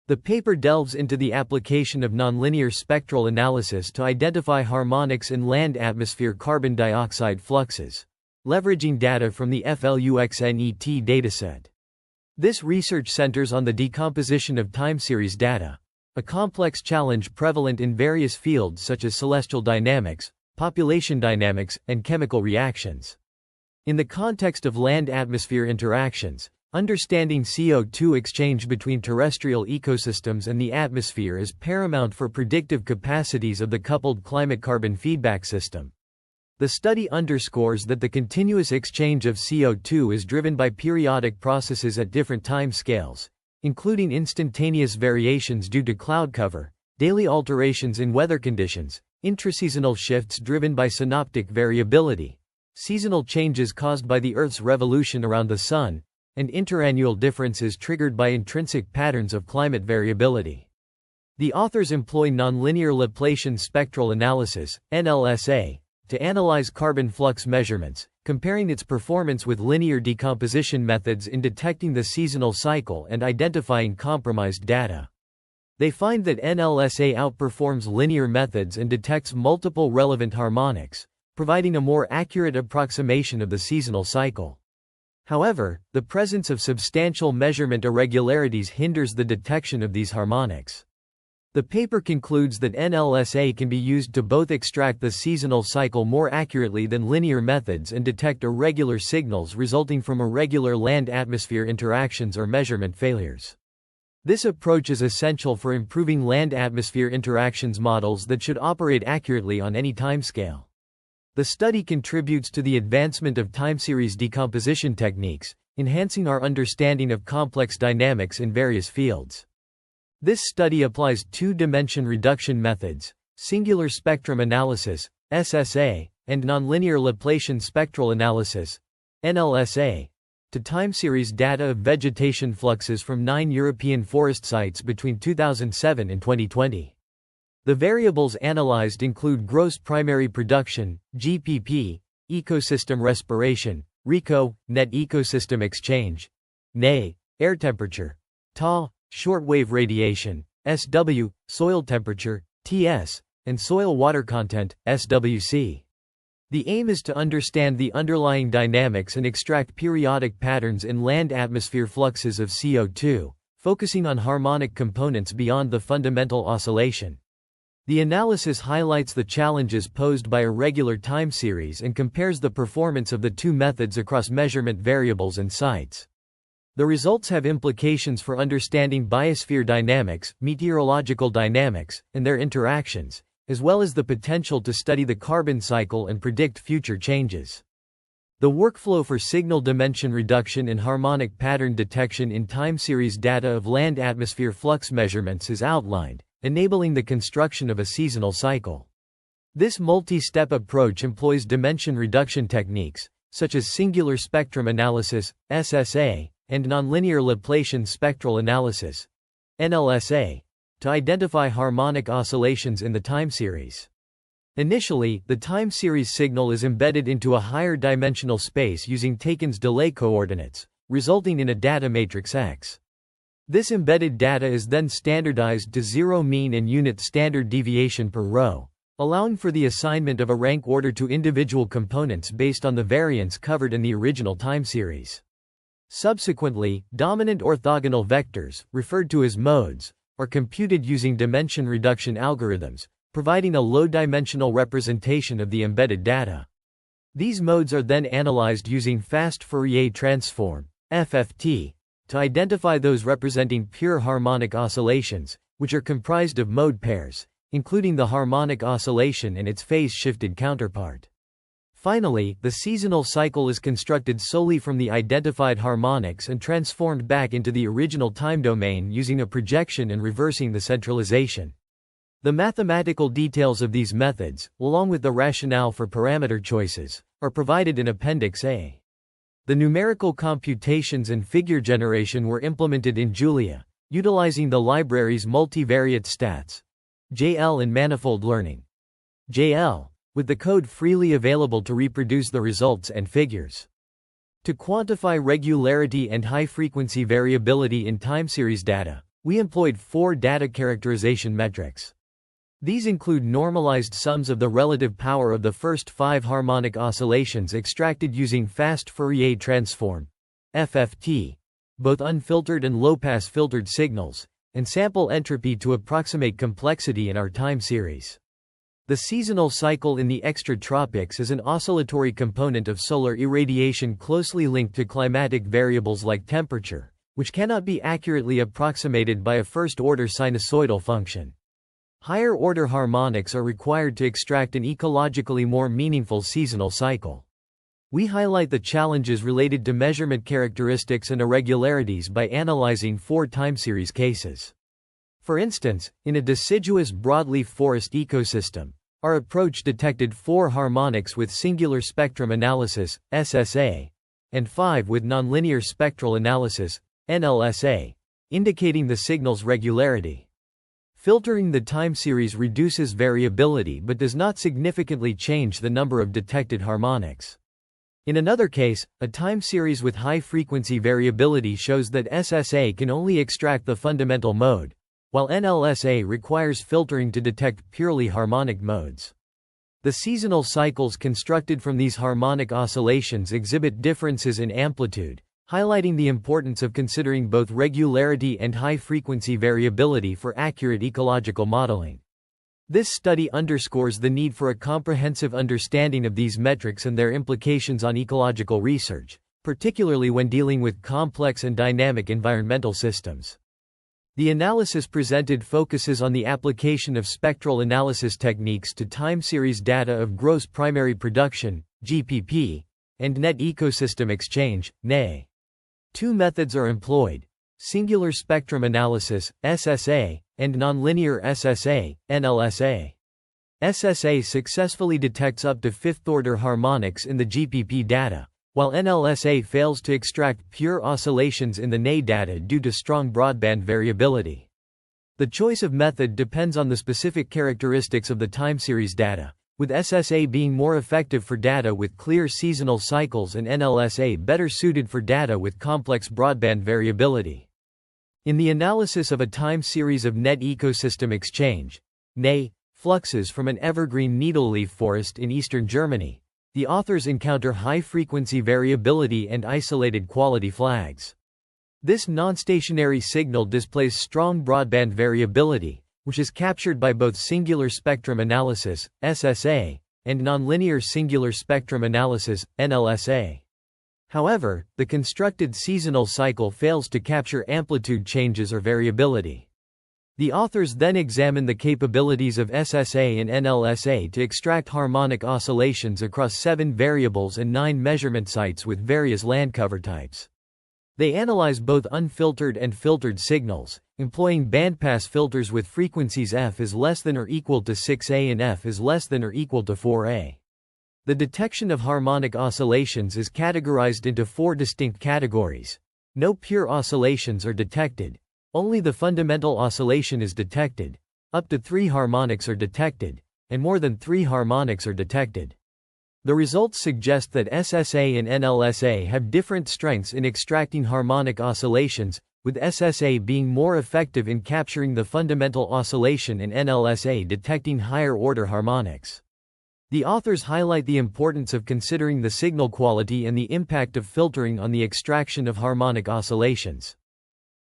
The paper delves into the application of nonlinear spectral analysis to identify harmonics in land atmosphere carbon dioxide fluxes, leveraging data from the FLUXNET dataset. This research centers on the decomposition of time series data, a complex challenge prevalent in various fields such as celestial dynamics, population dynamics, and chemical reactions. In the context of land-atmosphere interactions, understanding CO2 exchange between terrestrial ecosystems and the atmosphere is paramount for predictive capacities of the coupled climate-carbon feedback system. The study underscores that the continuous exchange of CO2 is driven by periodic processes at different time scales, including instantaneous variations due to cloud cover, daily alterations in weather conditions, intraseasonal shifts driven by synoptic variability, seasonal changes caused by the Earth's revolution around the Sun, and interannual differences triggered by intrinsic patterns of climate variability. The authors employ nonlinear Laplacian spectral analysis, NLSA, to analyze carbon flux measurements, comparing its performance with linear decomposition methods in detecting the seasonal cycle and identifying compromised data. They find that NLSA outperforms linear methods and detects multiple relevant harmonics, providing a more accurate approximation of the seasonal cycle. However, the presence of substantial measurement irregularities hinders the detection of these harmonics. The paper concludes that NLSA can be used to both extract the seasonal cycle more accurately than linear methods and detect irregular signals resulting from irregular land-atmosphere interactions or measurement failures. This approach is essential for improving land-atmosphere interactions models that should operate accurately on any timescale. The study contributes to the advancement of time series decomposition techniques, enhancing our understanding of complex dynamics in various fields. This study applies two-dimension reduction methods, singular spectrum analysis, SSA, and nonlinear Laplacian spectral analysis, NLSA, to time series data of vegetation fluxes from 9 European forest sites between 2007 and 2020. The variables analyzed include gross primary production, GPP, ecosystem respiration, RECO, net ecosystem exchange, NE, air temperature, Ta, shortwave radiation, SW, soil temperature, TS, and soil water content, SWC. The aim is to understand the underlying dynamics and extract periodic patterns in land-atmosphere fluxes of CO2, focusing on harmonic components beyond the fundamental oscillation. The analysis highlights the challenges posed by irregular time series and compares the performance of the two methods across measurement variables and sites. The results have implications for understanding biosphere dynamics, meteorological dynamics, and their interactions, as well as the potential to study the carbon cycle and predict future changes. The workflow for signal dimension reduction and harmonic pattern detection in time series data of land-atmosphere flux measurements is outlined, enabling the construction of a seasonal cycle. This multi-step approach employs dimension reduction techniques, such as singular spectrum analysis, SSA, and nonlinear Laplacian spectral analysis, NLSA, to identify harmonic oscillations in the time series. Initially, the time series signal is embedded into a higher dimensional space using Taken's delay coordinates, resulting in a data matrix X. This embedded data is then standardized to zero mean and unit standard deviation per row, allowing for the assignment of a rank order to individual components based on the variance covered in the original time series. Subsequently, dominant orthogonal vectors, referred to as modes, are computed using dimension reduction algorithms, providing a low-dimensional representation of the embedded data. These modes are then analyzed using fast Fourier transform, FFT, to identify those representing pure harmonic oscillations, which are comprised of mode pairs, including the harmonic oscillation and its phase-shifted counterpart. Finally, the seasonal cycle is constructed solely from the identified harmonics and transformed back into the original time domain using a projection and reversing the centralization. The mathematical details of these methods, along with the rationale for parameter choices, are provided in Appendix A. The numerical computations and figure generation were implemented in Julia, utilizing the libraries multivariate stats, JL, and manifold learning, JL, with the code freely available to reproduce the results and figures. To quantify regularity and high-frequency variability in time series data, We employed 4 data characterization metrics. These include normalized sums of the relative power of the first 5 harmonic oscillations extracted using fast Fourier transform (FFT), both unfiltered and low-pass filtered signals, and sample entropy to approximate complexity in our time series. The seasonal cycle in the extratropics is an oscillatory component of solar irradiation closely linked to climatic variables like temperature, which cannot be accurately approximated by a first-order sinusoidal function. Higher-order harmonics are required to extract an ecologically more meaningful seasonal cycle. We highlight the challenges related to measurement characteristics and irregularities by analyzing 4 time series cases. For instance, in a deciduous broadleaf forest ecosystem, our approach detected 4 harmonics with singular spectrum analysis, SSA, and 5 with nonlinear spectral analysis, NLSA, indicating the signal's regularity. Filtering the time series reduces variability but does not significantly change the number of detected harmonics. In another case, a time series with high-frequency variability shows that SSA can only extract the fundamental mode, while NLSA requires filtering to detect purely harmonic modes. The seasonal cycles constructed from these harmonic oscillations exhibit differences in amplitude, highlighting the importance of considering both regularity and high-frequency variability for accurate ecological modeling. This study underscores the need for a comprehensive understanding of these metrics and their implications on ecological research, particularly when dealing with complex and dynamic environmental systems. The analysis presented focuses on the application of spectral analysis techniques to time series data of gross primary production, GPP, and net ecosystem exchange, NE. 2 methods are employed: singular spectrum analysis, SSA, and nonlinear SSA, NLSA. SSA successfully detects up to 5th-order harmonics in the GPP data, while NLSA fails to extract pure oscillations in the NE data due to strong broadband variability. The choice of method depends on the specific characteristics of the time series data, with SSA being more effective for data with clear seasonal cycles and NLSA better suited for data with complex broadband variability. In the analysis of a time series of net ecosystem exchange, NE, fluxes from an evergreen needleleaf forest in eastern Germany, the authors encounter high-frequency variability and isolated quality flags. This non-stationary signal displays strong broadband variability, which is captured by both singular spectrum analysis, SSA, and nonlinear singular spectrum analysis, NLSA. However, the constructed seasonal cycle fails to capture amplitude changes or variability. The authors then examine the capabilities of SSA and NLSA to extract harmonic oscillations across 7 variables and 9 measurement sites with various land cover types. They analyze both unfiltered and filtered signals, employing bandpass filters with frequencies f is less than or equal to 6a and f is less than or equal to 4a. The detection of harmonic oscillations is categorized into 4 distinct categories. No pure oscillations are detected. Only the fundamental oscillation is detected. Up to 3 harmonics are detected, and more than 3 harmonics are detected. The results suggest that SSA and NLSA have different strengths in extracting harmonic oscillations, with SSA being more effective in capturing the fundamental oscillation and NLSA detecting higher-order harmonics. The authors highlight the importance of considering the signal quality and the impact of filtering on the extraction of harmonic oscillations.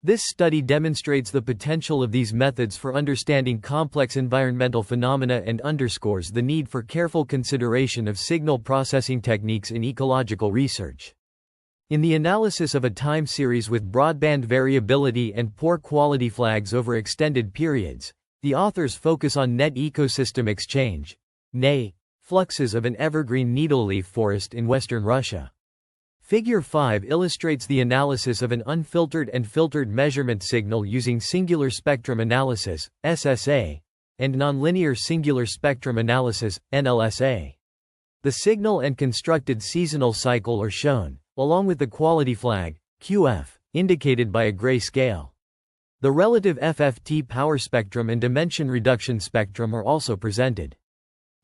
This study demonstrates the potential of these methods for understanding complex environmental phenomena and underscores the need for careful consideration of signal processing techniques in ecological research. In the analysis of a time series with broadband variability and poor quality flags over extended periods, the authors focus on net ecosystem exchange, NE, fluxes of an evergreen needleleaf forest in western Russia. Figure 5 illustrates the analysis of an unfiltered and filtered measurement signal using singular spectrum analysis, SSA, and nonlinear singular spectrum analysis, NLSA. The signal and constructed seasonal cycle are shown, along with the quality flag, QF, indicated by a gray scale. The relative FFT power spectrum and dimension reduction spectrum are also presented.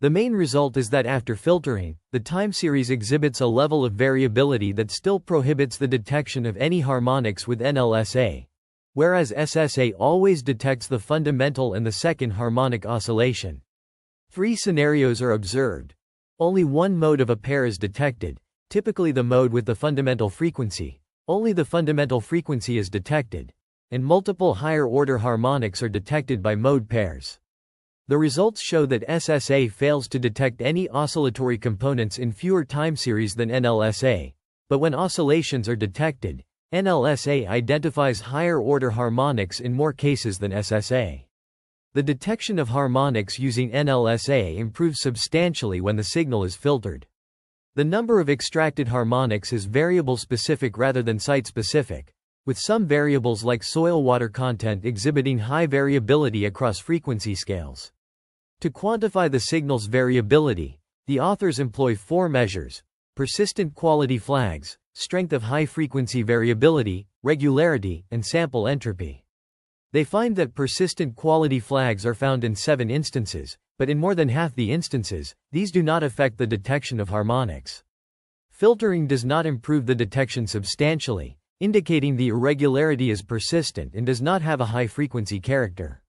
The main result is that after filtering, the time series exhibits a level of variability that still prohibits the detection of any harmonics with NLSA, whereas SSA always detects the fundamental and the second harmonic oscillation. 3 scenarios are observed. Only one mode of a pair is detected, typically the mode with the fundamental frequency. Only the fundamental frequency is detected, and multiple higher-order harmonics are detected by mode pairs. The results show that SSA fails to detect any oscillatory components in fewer time series than NLSA, but when oscillations are detected, NLSA identifies higher-order harmonics in more cases than SSA. The detection of harmonics using NLSA improves substantially when the signal is filtered. The number of extracted harmonics is variable-specific rather than site-specific, with some variables like soil water content exhibiting high variability across frequency scales. To quantify the signal's variability, the authors employ 4 measures: persistent quality flags, strength of high-frequency variability, regularity, and sample entropy. They find that persistent quality flags are found in 7 instances, but in more than half the instances, these do not affect the detection of harmonics. Filtering does not improve the detection substantially, indicating the irregularity is persistent and does not have a high-frequency character.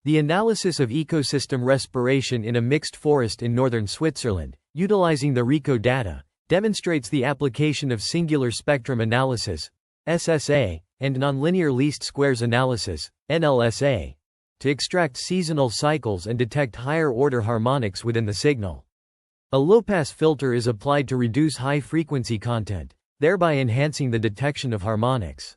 The analysis of ecosystem respiration in a mixed forest in northern Switzerland, utilizing the RICO data, demonstrates the application of singular spectrum analysis, SSA, and nonlinear least squares analysis, NLSA, to extract seasonal cycles and detect higher-order harmonics within the signal. A low-pass filter is applied to reduce high-frequency content, thereby enhancing the detection of harmonics.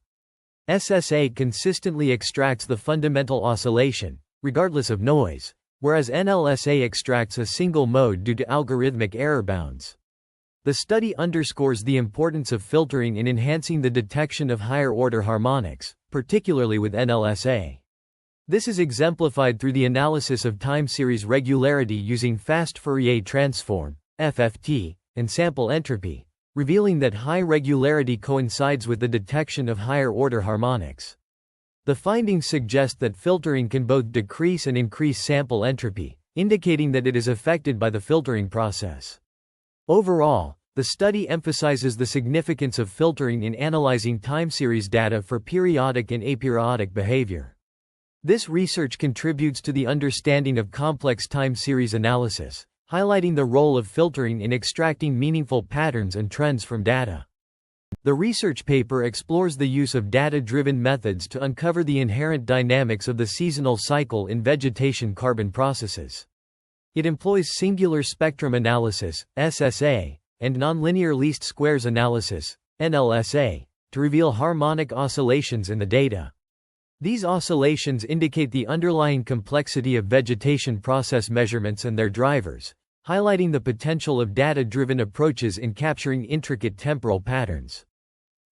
SSA consistently extracts the fundamental oscillation, regardless of noise, whereas NLSA extracts a single mode due to algorithmic error bounds. The study underscores the importance of filtering in enhancing the detection of higher-order harmonics, particularly with NLSA. This is exemplified through the analysis of time series regularity using fast Fourier transform, FFT, and sample entropy, revealing that high regularity coincides with the detection of higher-order harmonics. The findings suggest that filtering can both decrease and increase sample entropy, indicating that it is affected by the filtering process. Overall, the study emphasizes the significance of filtering in analyzing time series data for periodic and aperiodic behavior. This research contributes to the understanding of complex time series analysis, highlighting the role of filtering in extracting meaningful patterns and trends from data. The research paper explores the use of data-driven methods to uncover the inherent dynamics of the seasonal cycle in vegetation carbon processes. It employs singular spectrum analysis, SSA, and nonlinear least squares analysis, NLSA, to reveal harmonic oscillations in the data. These oscillations indicate the underlying complexity of vegetation process measurements and their drivers, highlighting the potential of data-driven approaches in capturing intricate temporal patterns.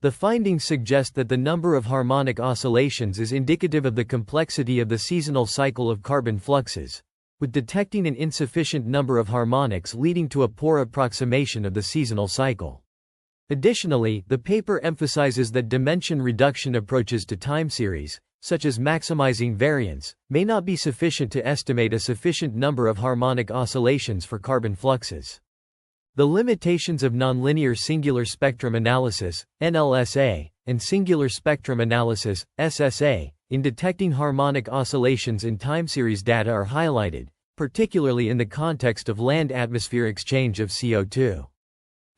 The findings suggest that the number of harmonic oscillations is indicative of the complexity of the seasonal cycle of carbon fluxes, with detecting an insufficient number of harmonics leading to a poor approximation of the seasonal cycle. Additionally, the paper emphasizes that dimension reduction approaches to time series, such as maximizing variance, may not be sufficient to estimate a sufficient number of harmonic oscillations for carbon fluxes. The limitations of nonlinear singular spectrum analysis, NLSA, and singular spectrum analysis, SSA, in detecting harmonic oscillations in time series data are highlighted, particularly in the context of land-atmosphere exchange of CO2.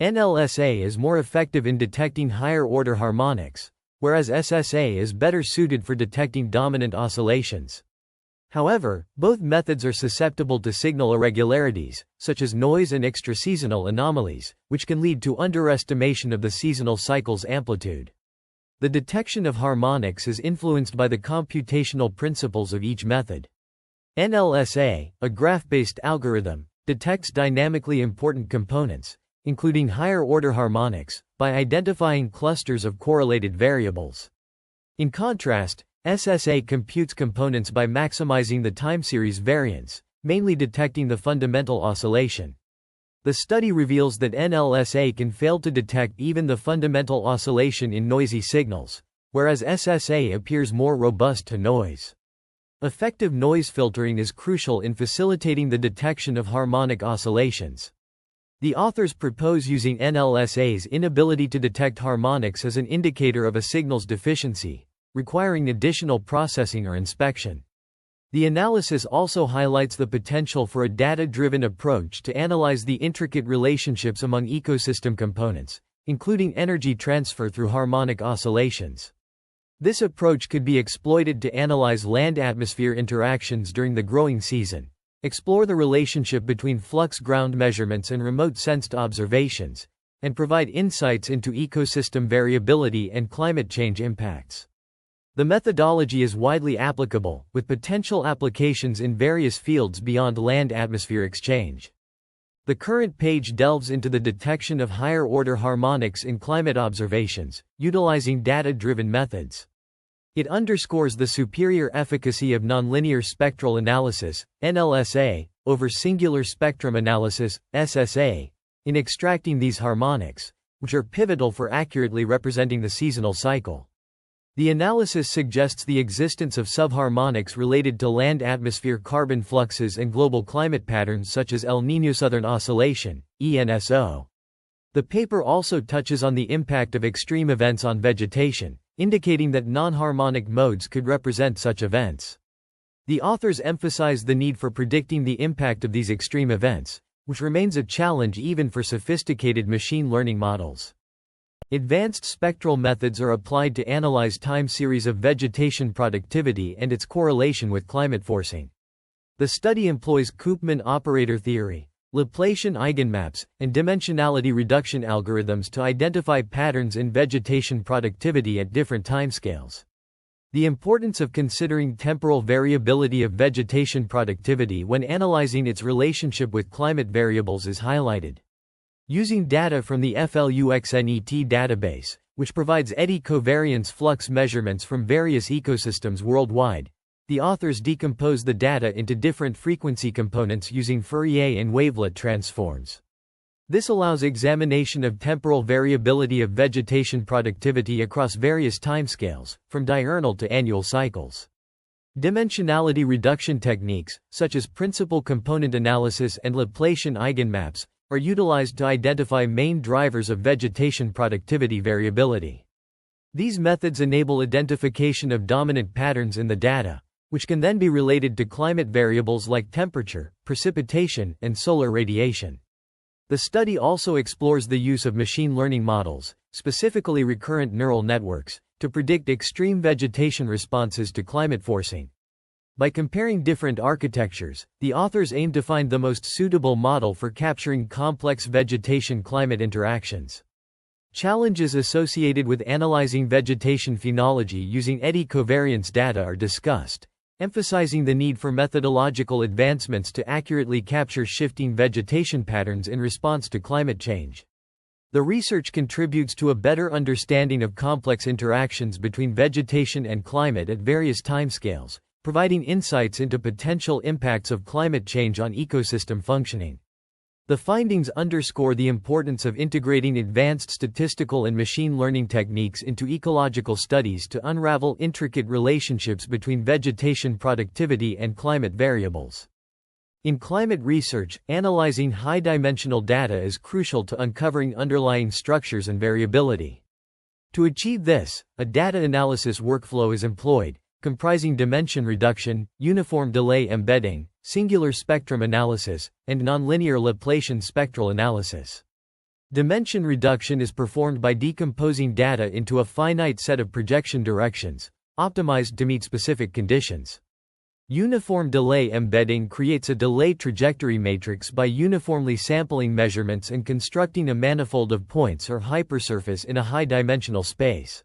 NLSA is more effective in detecting higher-order harmonics, whereas SSA is better suited for detecting dominant oscillations. However, both methods are susceptible to signal irregularities, such as noise and extraseasonal anomalies, which can lead to underestimation of the seasonal cycle's amplitude. The detection of harmonics is influenced by the computational principles of each method. NLSA, a graph-based algorithm, detects dynamically important components, including higher-order harmonics, by identifying clusters of correlated variables. In contrast, SSA computes components by maximizing the time series variance, mainly detecting the fundamental oscillation. The study reveals that NLSA can fail to detect even the fundamental oscillation in noisy signals, whereas SSA appears more robust to noise. Effective noise filtering is crucial in facilitating the detection of harmonic oscillations. The authors propose using NLSA's inability to detect harmonics as an indicator of a signal's deficiency, requiring additional processing or inspection. The analysis also highlights the potential for a data-driven approach to analyze the intricate relationships among ecosystem components, including energy transfer through harmonic oscillations. This approach could be exploited to analyze land-atmosphere interactions during the growing season, explore the relationship between flux ground measurements and remote-sensed observations, and provide insights into ecosystem variability and climate change impacts. The methodology is widely applicable, with potential applications in various fields beyond land-atmosphere exchange. The current page delves into the detection of higher-order harmonics in climate observations, utilizing data-driven methods. It underscores the superior efficacy of nonlinear spectral analysis, NLSA, over singular spectrum analysis, SSA, in extracting these harmonics, which are pivotal for accurately representing the seasonal cycle. The analysis suggests the existence of subharmonics related to land-atmosphere carbon fluxes and global climate patterns such as El Niño Southern Oscillation, ENSO. The paper also touches on the impact of extreme events on vegetation, indicating that non-harmonic modes could represent such events. The authors emphasize the need for predicting the impact of these extreme events, which remains a challenge even for sophisticated machine learning models. Advanced spectral methods are applied to analyze time series of vegetation productivity and its correlation with climate forcing. The study employs Koopman operator theory, Laplacian eigenmaps, and dimensionality reduction algorithms to identify patterns in vegetation productivity at different timescales. The importance of considering temporal variability of vegetation productivity when analyzing its relationship with climate variables is highlighted. Using data from the FLUXNET database, which provides eddy covariance flux measurements from various ecosystems worldwide, the authors decompose the data into different frequency components using Fourier and wavelet transforms. This allows examination of temporal variability of vegetation productivity across various timescales, from diurnal to annual cycles. Dimensionality reduction techniques, such as principal component analysis and Laplacian eigenmaps, are utilized to identify main drivers of vegetation productivity variability. These methods enable identification of dominant patterns in the data, which can then be related to climate variables like temperature, precipitation, and solar radiation. The study also explores the use of machine learning models, specifically recurrent neural networks, to predict extreme vegetation responses to climate forcing. By comparing different architectures, the authors aim to find the most suitable model for capturing complex vegetation-climate interactions. Challenges associated with analyzing vegetation phenology using eddy covariance data are discussed, emphasizing the need for methodological advancements to accurately capture shifting vegetation patterns in response to climate change. The research contributes to a better understanding of complex interactions between vegetation and climate at various timescales, providing insights into potential impacts of climate change on ecosystem functioning. The findings underscore the importance of integrating advanced statistical and machine learning techniques into ecological studies to unravel intricate relationships between vegetation productivity and climate variables. In climate research, analyzing high-dimensional data is crucial to uncovering underlying structures and variability. To achieve this, a data analysis workflow is employed, comprising dimension reduction, uniform delay embedding, singular spectrum analysis, and nonlinear Laplacian spectral analysis. Dimension reduction is performed by decomposing data into a finite set of projection directions, optimized to meet specific conditions. Uniform delay embedding creates a delay trajectory matrix by uniformly sampling measurements and constructing a manifold of points or hypersurface in a high-dimensional space.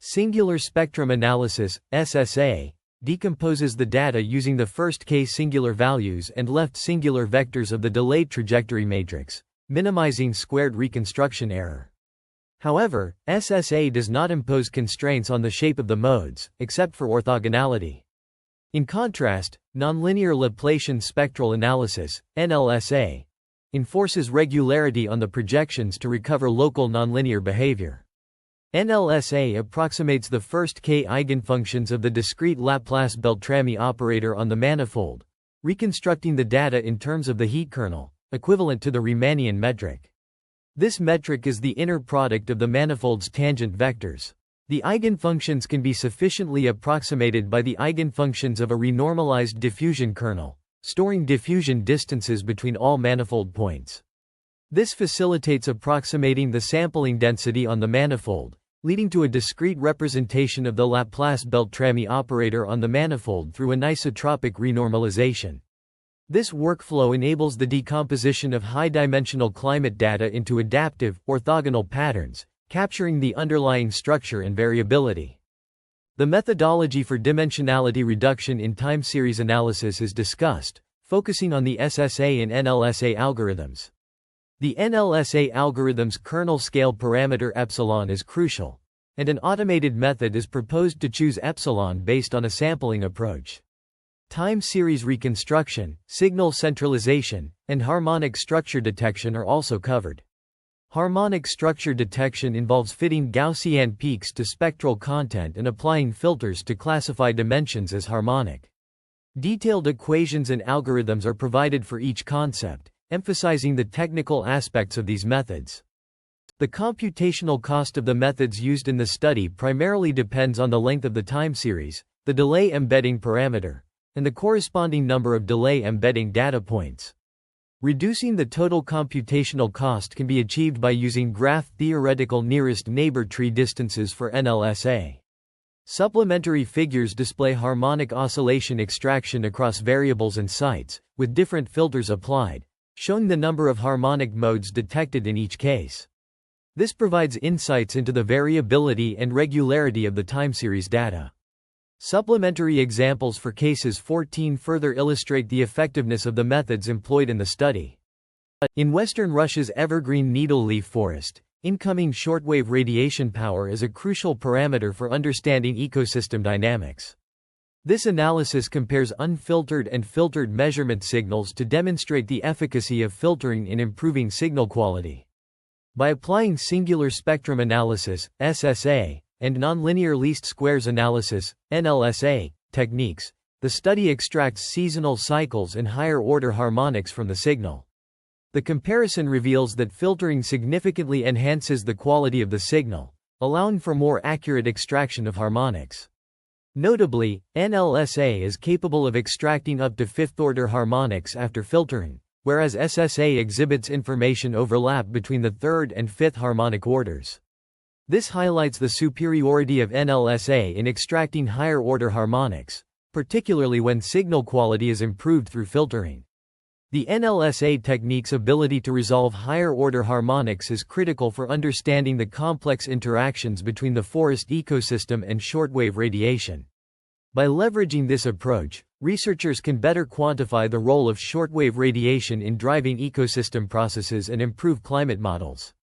Singular spectrum analysis, SSA, decomposes the data using the first case singular values and left singular vectors of the delayed trajectory matrix, minimizing squared reconstruction error. However, SSA does not impose constraints on the shape of the modes, except for orthogonality. In contrast, nonlinear Laplacian spectral analysis, NLSA, enforces regularity on the projections to recover local nonlinear behavior. NLSA approximates the first k eigenfunctions of the discrete Laplace-Beltrami operator on the manifold, reconstructing the data in terms of the heat kernel, equivalent to the Riemannian metric. This metric is the inner product of the manifold's tangent vectors. The eigenfunctions can be sufficiently approximated by the eigenfunctions of a renormalized diffusion kernel, storing diffusion distances between all manifold points. This facilitates approximating the sampling density on the manifold, leading to a discrete representation of the Laplace-Beltrami operator on the manifold through anisotropic renormalization. This workflow enables the decomposition of high-dimensional climate data into adaptive, orthogonal patterns, capturing the underlying structure and variability. The methodology for dimensionality reduction in time series analysis is discussed, focusing on the SSA and NLSA algorithms. The NLSA algorithm's kernel scale parameter epsilon is crucial, and an automated method is proposed to choose epsilon based on a sampling approach. Time series reconstruction, signal centralization, and harmonic structure detection are also covered. Harmonic structure detection involves fitting Gaussian peaks to spectral content and applying filters to classify dimensions as harmonic. Detailed equations and algorithms are provided for each concept, emphasizing the technical aspects of these methods. The computational cost of the methods used in the study primarily depends on the length of the time series, the delay embedding parameter, and the corresponding number of delay embedding data points. Reducing the total computational cost can be achieved by using graph-theoretical nearest neighbor tree distances for NLSA. Supplementary figures display harmonic oscillation extraction across variables and sites, with different filters applied, showing the number of harmonic modes detected in each case. This provides insights into the variability and regularity of the time series data. Supplementary examples for cases 14 further illustrate the effectiveness of the methods employed in the study. In western Russia's evergreen needle-leaf forest, incoming shortwave radiation power is a crucial parameter for understanding ecosystem dynamics. This analysis compares unfiltered and filtered measurement signals to demonstrate the efficacy of filtering in improving signal quality. By applying singular spectrum analysis, SSA, and nonlinear least squares analysis, NLSA, techniques, the study extracts seasonal cycles and higher-order harmonics from the signal. The comparison reveals that filtering significantly enhances the quality of the signal, allowing for more accurate extraction of harmonics. Notably, NLSA is capable of extracting up to fifth-order harmonics after filtering, whereas SSA exhibits information overlap between the third and fifth harmonic orders. This highlights the superiority of NLSA in extracting higher-order harmonics, particularly when signal quality is improved through filtering. The NLSA technique's ability to resolve higher-order harmonics is critical for understanding the complex interactions between the forest ecosystem and shortwave radiation. By leveraging this approach, researchers can better quantify the role of shortwave radiation in driving ecosystem processes and improve climate models.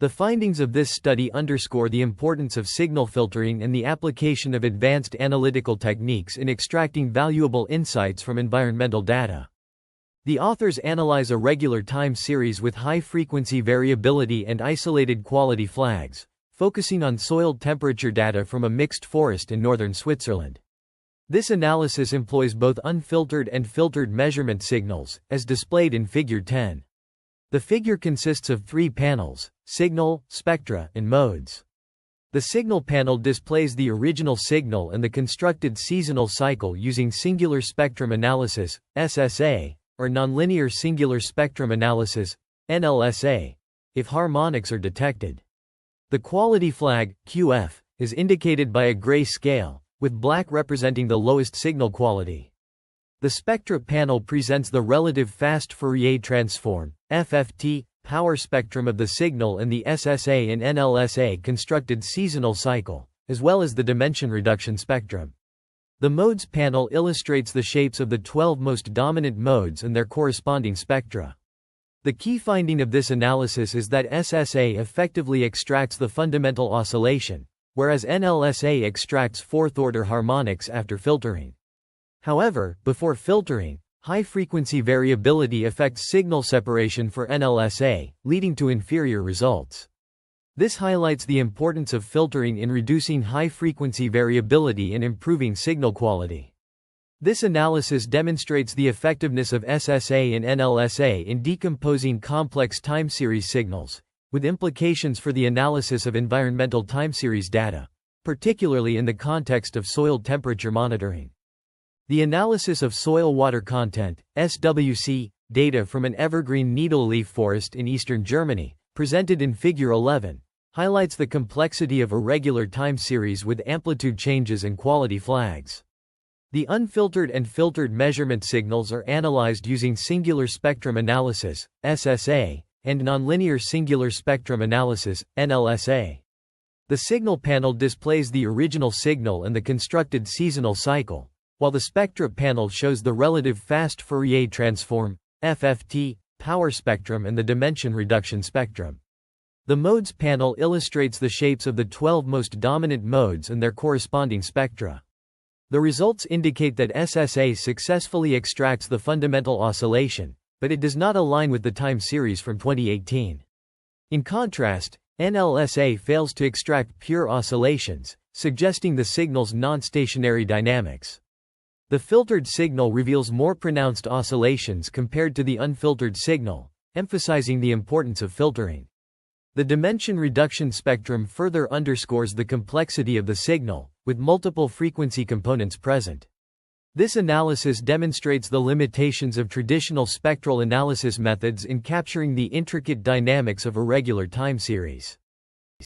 The findings of this study underscore the importance of signal filtering and the application of advanced analytical techniques in extracting valuable insights from environmental data. The authors analyze a regular time series with high-frequency variability and isolated quality flags, focusing on soil temperature data from a mixed forest in northern Switzerland. This analysis employs both unfiltered and filtered measurement signals, as displayed in Figure 10. The figure consists of 3 panels: signal, spectra, and modes. The signal panel displays the original signal and the constructed seasonal cycle using singular spectrum analysis, SSA, or nonlinear singular spectrum analysis, NLSA, if harmonics are detected. The quality flag, QF, is indicated by a gray scale, with black representing the lowest signal quality. The spectra panel presents the relative fast Fourier transform, FFT, power spectrum of the signal and the SSA and NLSA constructed seasonal cycle, as well as the dimension reduction spectrum. The modes panel illustrates the shapes of the 12 most dominant modes and their corresponding spectra. The key finding of this analysis is that SSA effectively extracts the fundamental oscillation, whereas NLSA extracts fourth-order harmonics after filtering. However, before filtering, high-frequency variability affects signal separation for NLSA, leading to inferior results. This highlights the importance of filtering in reducing high-frequency variability and improving signal quality. This analysis demonstrates the effectiveness of SSA and NLSA in decomposing complex time series signals, with implications for the analysis of environmental time series data, particularly in the context of soil temperature monitoring. The analysis of soil water content, SWC, data from an evergreen needle-leaf forest in eastern Germany, presented in Figure 11, highlights the complexity of irregular time series with amplitude changes and quality flags. The unfiltered and filtered measurement signals are analyzed using singular spectrum analysis, SSA, and nonlinear singular spectrum analysis, NLSA. The signal panel displays the original signal and the constructed seasonal cycle, while the spectra panel shows the relative fast Fourier transform, FFT, power spectrum and the dimension reduction spectrum. The modes panel illustrates the shapes of the 12 most dominant modes and their corresponding spectra. The results indicate that SSA successfully extracts the fundamental oscillation, but it does not align with the time series from 2018. In contrast, NLSA fails to extract pure oscillations, suggesting the signal's non-stationary dynamics. The filtered signal reveals more pronounced oscillations compared to the unfiltered signal, emphasizing the importance of filtering. The dimension reduction spectrum further underscores the complexity of the signal, with multiple frequency components present. This analysis demonstrates the limitations of traditional spectral analysis methods in capturing the intricate dynamics of irregular time series.